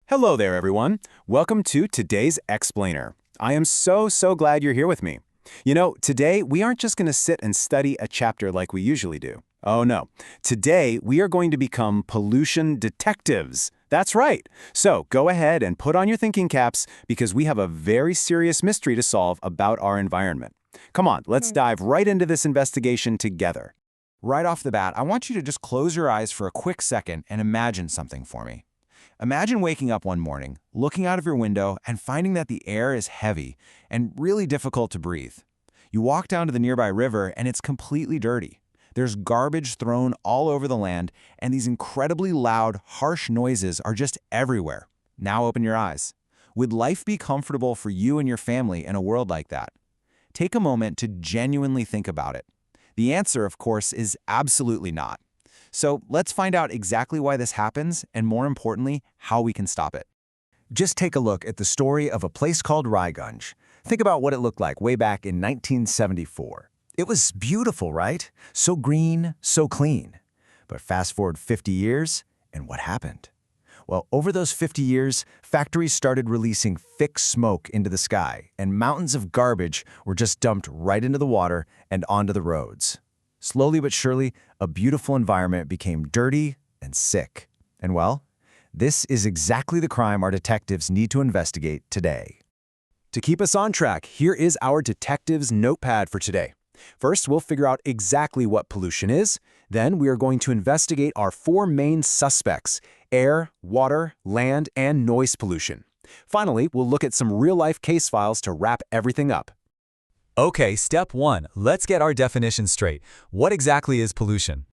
Hello there, everyone. Welcome to today's Explainer. I am so glad you're here with me. Today we aren't just going to sit and study a chapter like we usually do. Oh no. Today we are going to become pollution detectives. That's right. So go ahead and put on your thinking caps because we have a very serious mystery to solve about our environment. Come on, let's dive right into this investigation together. Right off the bat, I want you to just close your eyes for a quick second and imagine something for me. Imagine waking up one morning, looking out of your window, and finding that the air is heavy and really difficult to breathe. You walk down to the nearby river and it's completely dirty. There's garbage thrown all over the land, and these incredibly loud, harsh noises are just everywhere. Now open your eyes. Would life be comfortable for you and your family in a world like that? Take a moment to genuinely think about it. The answer, of course, is absolutely not. So let's find out exactly why this happens and, more importantly, how we can stop it. Just take a look at the story of a place called Raiganj. Think about what it looked like way back in 1974. It was beautiful, right? So green, so clean. But fast forward 50 years, and what happened? Well, over those 50 years, factories started releasing thick smoke into the sky, and mountains of garbage were just dumped right into the water and onto the roads. Slowly but surely, a beautiful environment became dirty and sick. And well, this is exactly the crime our detectives need to investigate today. To keep us on track, here is our detective's notepad for today. First, we'll figure out exactly what pollution is. Then we are going to investigate our four main suspects: air, water, land, and noise pollution. Finally, we'll look at some real-life case files to wrap everything up. Okay, step one. Let's get our definition straight. What exactly is pollution?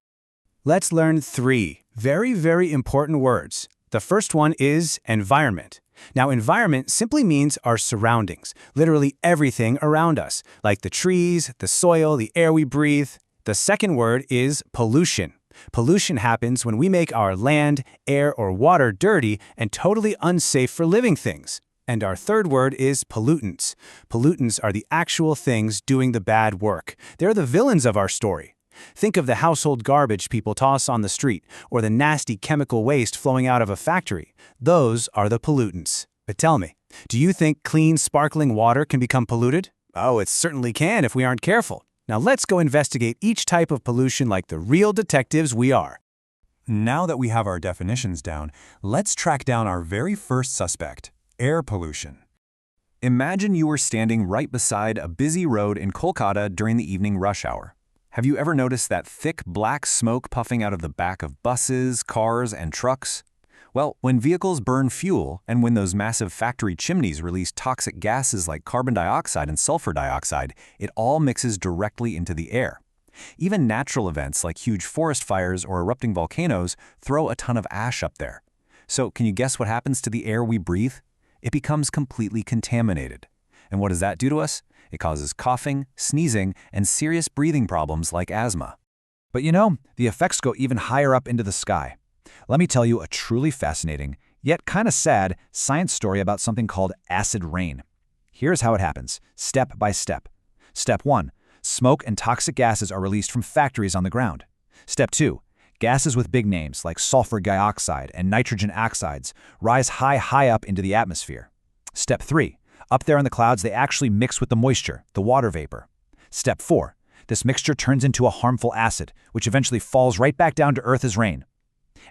Let's learn three very important words. The first one is environment. Now, environment simply means our surroundings, literally everything around us, like the trees, the soil, the air we breathe. The second word is pollution. Pollution happens when we make our land, air, or water dirty and totally unsafe for living things. And our third word is pollutants. Pollutants are the actual things doing the bad work. They're the villains of our story. Think of the household garbage people toss on the street, or the nasty chemical waste flowing out of a factory. Those are the pollutants. But tell me, do you think clean, sparkling water can become polluted? Oh, it certainly can if we aren't careful. Now let's go investigate each type of pollution like the real detectives we are. Now that we have our definitions down, let's track down our very first suspect: air pollution. Imagine you were standing right beside a busy road in Kolkata during the evening rush hour. Have you ever noticed that thick black smoke puffing out of the back of buses, cars, and trucks? Well, when vehicles burn fuel and when those massive factory chimneys release toxic gases like carbon dioxide and sulfur dioxide, it all mixes directly into the air. Even natural events like huge forest fires or erupting volcanoes throw a ton of ash up there. So can you guess what happens to the air we breathe? It becomes completely contaminated. And what does that do to us? It causes coughing, sneezing, and serious breathing problems like asthma. But the effects go even higher up into the sky. Let me tell you a truly fascinating, yet kind of sad, science story about something called acid rain. Here's how it happens, step by step. Step 1. Smoke and toxic gases are released from factories on the ground. Step 2. Gases with big names like sulfur dioxide and nitrogen oxides rise high up into the atmosphere. Step 3. Up there in the clouds, they actually mix with the moisture, the water vapor. Step 4. This mixture turns into a harmful acid, which eventually falls right back down to Earth as rain.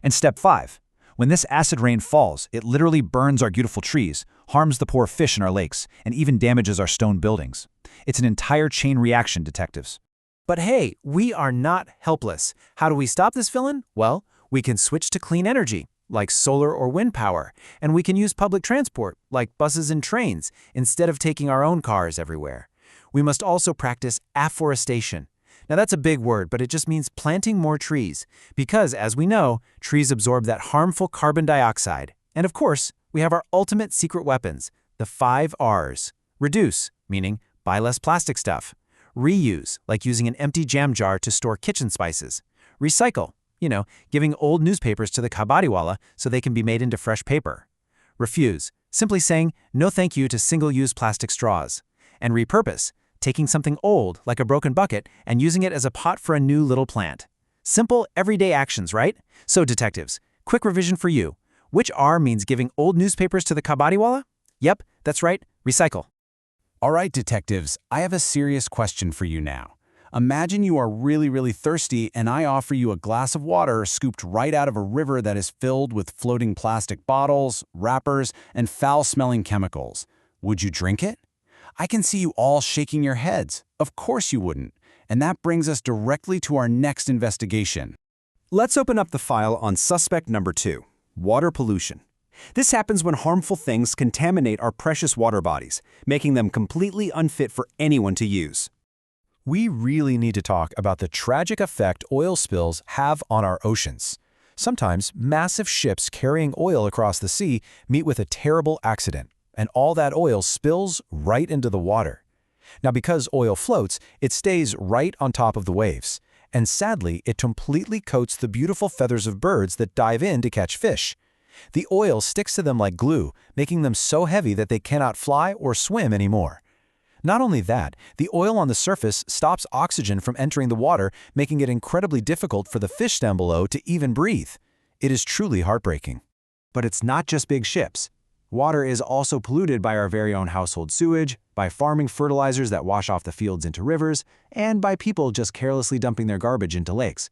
And Step 5. When this acid rain falls, it literally burns our beautiful trees, harms the poor fish in our lakes, and even damages our stone buildings. It's an entire chain reaction, detectives. But hey, we are not helpless. How do we stop this villain? Well, we can switch to clean energy, like solar or wind power, and we can use public transport, like buses and trains, instead of taking our own cars everywhere. We must also practice afforestation. Now that's a big word, but it just means planting more trees, because as we know, trees absorb that harmful carbon dioxide. And of course, we have our ultimate secret weapons, the 5 R's. Reduce, meaning buy less plastic stuff. Reuse, like using an empty jam jar to store kitchen spices. Recycle, giving old newspapers to the kabadiwala so they can be made into fresh paper. Refuse, simply saying no thank you to single-use plastic straws. And repurpose, taking something old, like a broken bucket, and using it as a pot for a new little plant. Simple, everyday actions, right? So detectives, quick revision for you. Which R means giving old newspapers to the kabadiwala? Yep, that's right, recycle. All right, detectives, I have a serious question for you now. Imagine you are really thirsty and I offer you a glass of water scooped right out of a river that is filled with floating plastic bottles, wrappers, and foul-smelling chemicals. Would you drink it? I can see you all shaking your heads. Of course you wouldn't. And that brings us directly to our next investigation. Let's open up the file on suspect number 2, water pollution. This happens when harmful things contaminate our precious water bodies, making them completely unfit for anyone to use. We really need to talk about the tragic effect oil spills have on our oceans. Sometimes massive ships carrying oil across the sea meet with a terrible accident, and all that oil spills right into the water. Now, because oil floats, it stays right on top of the waves, and sadly, it completely coats the beautiful feathers of birds that dive in to catch fish. The oil sticks to them like glue, making them so heavy that they cannot fly or swim anymore. Not only that, the oil on the surface stops oxygen from entering the water, making it incredibly difficult for the fish down below to even breathe. It is truly heartbreaking. But it's not just big ships. Water is also polluted by our very own household sewage, by farming fertilizers that wash off the fields into rivers, and by people just carelessly dumping their garbage into lakes.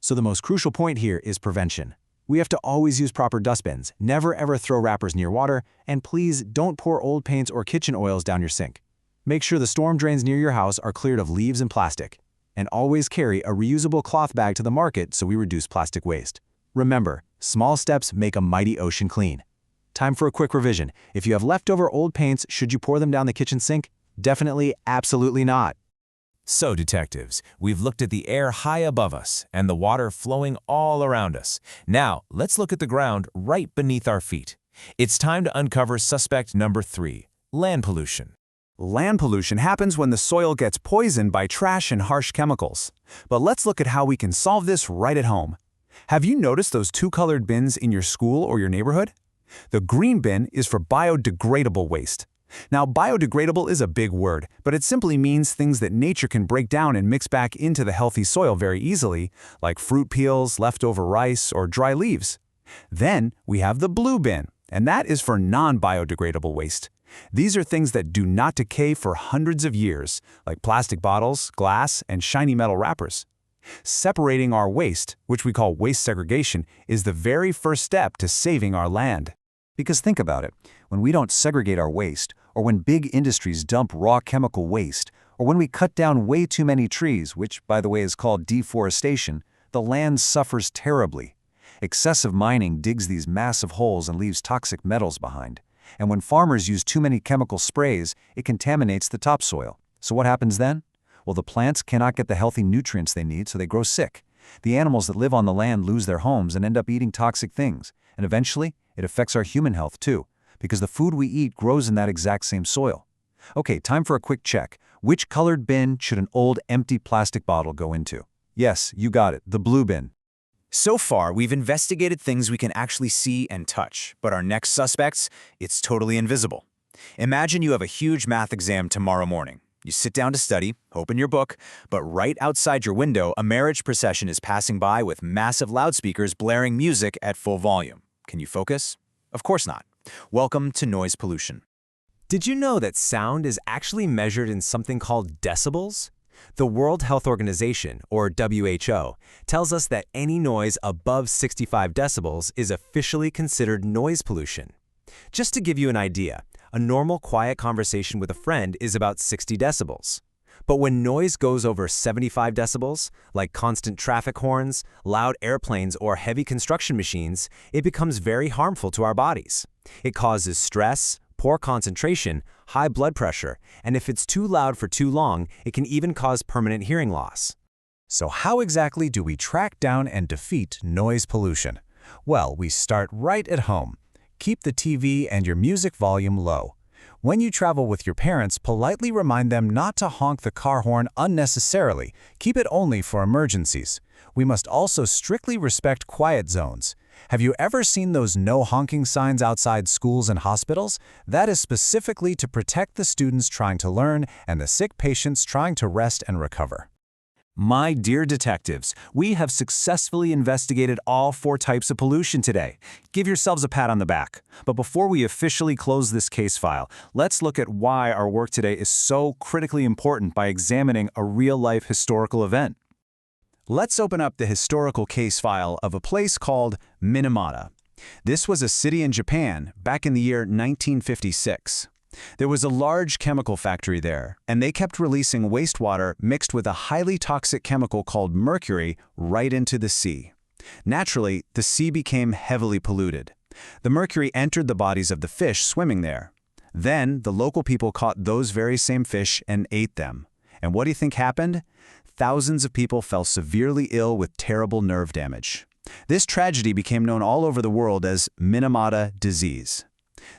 So the most crucial point here is prevention. We have to always use proper dustbins, never ever throw wrappers near water, and please don't pour old paints or kitchen oils down your sink. Make sure the storm drains near your house are cleared of leaves and plastic. And always carry a reusable cloth bag to the market so we reduce plastic waste. Remember, small steps make a mighty ocean clean. Time for a quick revision. If you have leftover old paints, should you pour them down the kitchen sink? Definitely, absolutely not. So, detectives, we've looked at the air high above us and the water flowing all around us. Now, let's look at the ground right beneath our feet. It's time to uncover suspect number 3, land pollution. Land pollution happens when the soil gets poisoned by trash and harsh chemicals. But let's look at how we can solve this right at home. Have you noticed those 2 colored bins in your school or your neighborhood? The green bin is for biodegradable waste. Now, biodegradable is a big word, but it simply means things that nature can break down and mix back into the healthy soil very easily, like fruit peels, leftover rice, or dry leaves. Then we have the blue bin, and that is for non-biodegradable waste. These are things that do not decay for hundreds of years, like plastic bottles, glass, and shiny metal wrappers. Separating our waste, which we call waste segregation, is the very first step to saving our land. Because think about it, when we don't segregate our waste, or when big industries dump raw chemical waste, or when we cut down way too many trees, which, by the way, is called deforestation, the land suffers terribly. Excessive mining digs these massive holes and leaves toxic metals behind. And when farmers use too many chemical sprays, it contaminates the topsoil. So what happens then? Well, the plants cannot get the healthy nutrients they need, so they grow sick. The animals that live on the land lose their homes and end up eating toxic things. And eventually, it affects our human health too, because the food we eat grows in that exact same soil. Okay, time for a quick check. Which colored bin should an old empty plastic bottle go into? Yes, you got it, the blue bin. So far, we've investigated things we can actually see and touch, but our next suspects, it's totally invisible. Imagine you have a huge math exam tomorrow morning. You sit down to study, open your book, but right outside your window, a marriage procession is passing by with massive loudspeakers blaring music at full volume. Can you focus? Of course not. Welcome to noise pollution. Did you know that sound is actually measured in something called decibels? The World Health Organization, or WHO, tells us that any noise above 65 decibels is officially considered noise pollution. Just to give you an idea, a normal quiet conversation with a friend is about 60 decibels. But when noise goes over 75 decibels, like constant traffic horns, loud airplanes, or heavy construction machines, it becomes very harmful to our bodies. It causes stress, poor concentration, high blood pressure, and if it's too loud for too long, it can even cause permanent hearing loss. So how exactly do we track down and defeat noise pollution? Well, we start right at home. Keep the TV and your music volume low. When you travel with your parents, politely remind them not to honk the car horn unnecessarily. Keep it only for emergencies. We must also strictly respect quiet zones. Have you ever seen those no honking signs outside schools and hospitals? That is specifically to protect the students trying to learn and the sick patients trying to rest and recover. My dear detectives, we have successfully investigated all 4 types of pollution today. Give yourselves a pat on the back. But before we officially close this case file, let's look at why our work today is so critically important by examining a real-life historical event. Let's open up the historical case file of a place called Minamata. This was a city in Japan back in the year 1956. There was a large chemical factory there, and they kept releasing wastewater mixed with a highly toxic chemical called mercury right into the sea. Naturally, the sea became heavily polluted. The mercury entered the bodies of the fish swimming there. Then, the local people caught those very same fish and ate them. And what do you think happened? Thousands of people fell severely ill with terrible nerve damage. This tragedy became known all over the world as Minamata Disease.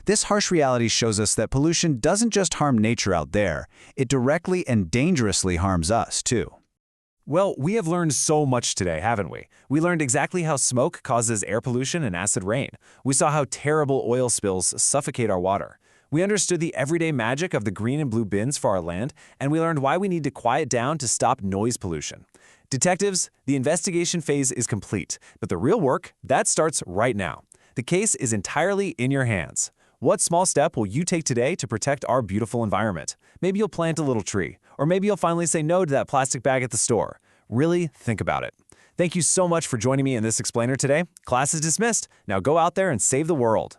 This harsh reality shows us that pollution doesn't just harm nature out there, it directly and dangerously harms us, too. Well, we have learned so much today, haven't we? We learned exactly how smoke causes air pollution and acid rain. We saw how terrible oil spills suffocate our water. We understood the everyday magic of the green and blue bins for our land, and we learned why we need to quiet down to stop noise pollution. Detectives, the investigation phase is complete, but the real work, that starts right now. The case is entirely in your hands. What small step will you take today to protect our beautiful environment? Maybe you'll plant a little tree, or maybe you'll finally say no to that plastic bag at the store. Really think about it. Thank you so much for joining me in this explainer today. Class is dismissed. Now go out there and save the world.